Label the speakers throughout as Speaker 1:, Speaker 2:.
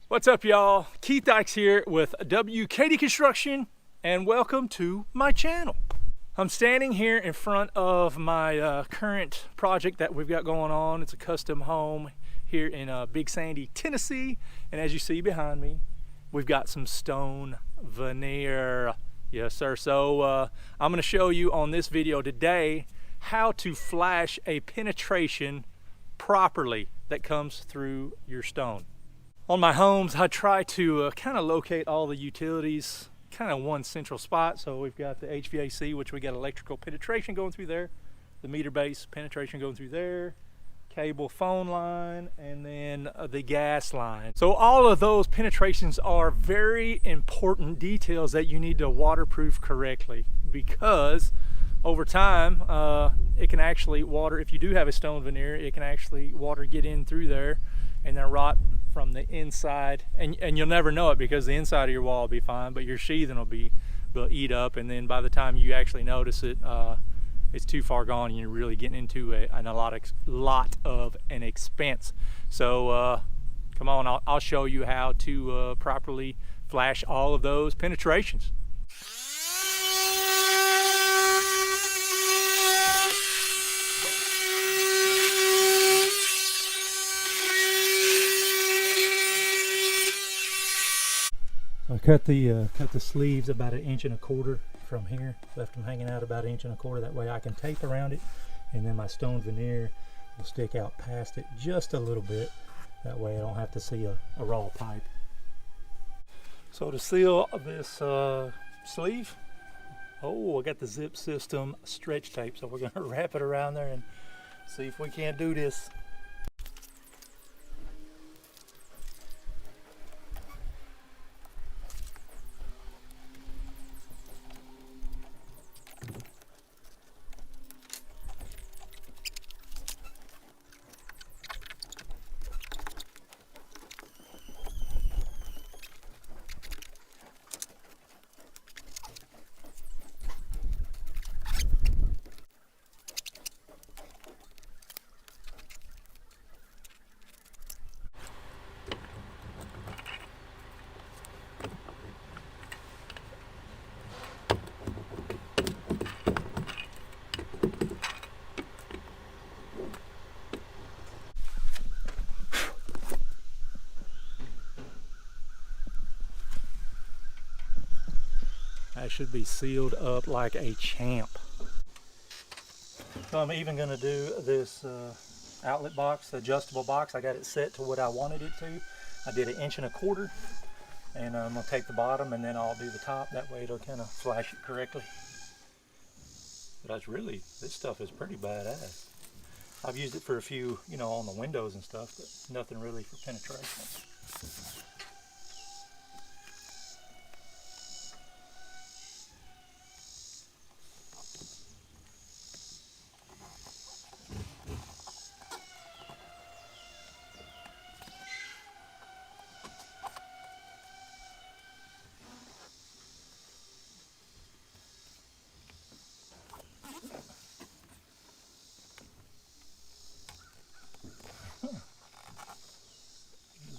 Speaker 1: What's up, y'all? Keith Dykes here with W.K.D Construction, and welcome to my channel. I'm standing here in front of my current project that we've got going on. It's a custom home here in Big Sandy, Tennessee, and as you see behind me, we've got some stone veneer. Yes, sir. So I'm going to show you on this video today how to flash a penetration properly that comes through your stone. On my homes, I try to kind of locate all the utilities kind of one central spot. So we've got the HVAC, which we got electrical penetration going through there, the meter base penetration going through there, cable phone line, and then the gas line. So all of those penetrations are very important details that you need to waterproof correctly, because over time it can actually water, if you do have a stone veneer, it can actually water get in through there and then rot from the inside, and you'll never know it because the inside of your wall will be fine, but your sheathing will eat up, and then by the time you actually notice it, it's too far gone and you're really getting into a lot of an expense. So come on, I'll show you how to properly flash all of those penetrations. I cut the sleeves about 1.25 inches from here, left them hanging out about 1.25 inches. That way I can tape around it, and then my stone veneer will stick out past it just a little bit. That way I don't have to see a raw pipe. So to seal this sleeve, I got the zip system stretch tape, so we're going to wrap it around there and see if we can't do this. I should be sealed up like a champ. So I'm even going to do this outlet box, adjustable box. I got it set to what I wanted it to. I did 1.25 inches, and I'm going to take the bottom and then I'll do the top. That way it'll kind of flash it correctly. But this stuff is pretty badass. I've used it for a few, on the windows and stuff, but nothing really for penetration.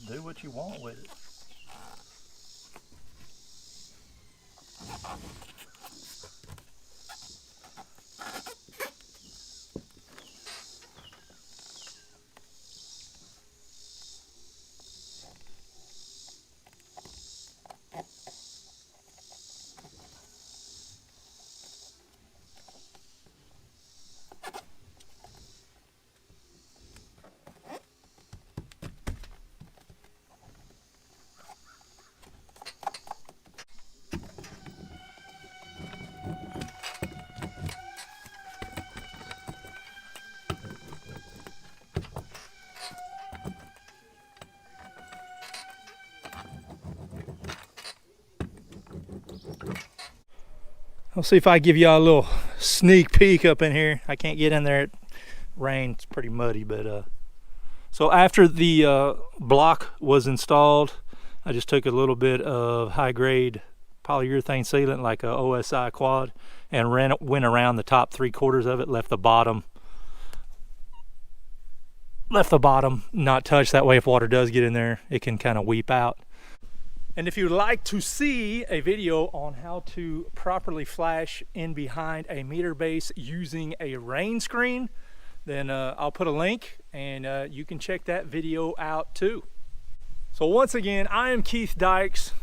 Speaker 1: Do what you want with it. I'll see if I give y'all a little sneak peek up in here. I can't get in there. It rains, it's pretty muddy, but so after the block was installed, I just took a little bit of high-grade polyurethane sealant, like a OSI quad, and went around the top 3/4 of it, left the bottom left the bottom not touched. That way if water does get in there, it can kind of weep out. And if you'd like to see a video on how to properly flash in behind a meter base using a rain screen, then I'll put a link and you can check that video out too. So once again, I am Keith Dykes.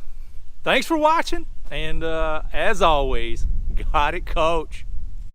Speaker 1: Thanks for watching, and as always, got it, coach.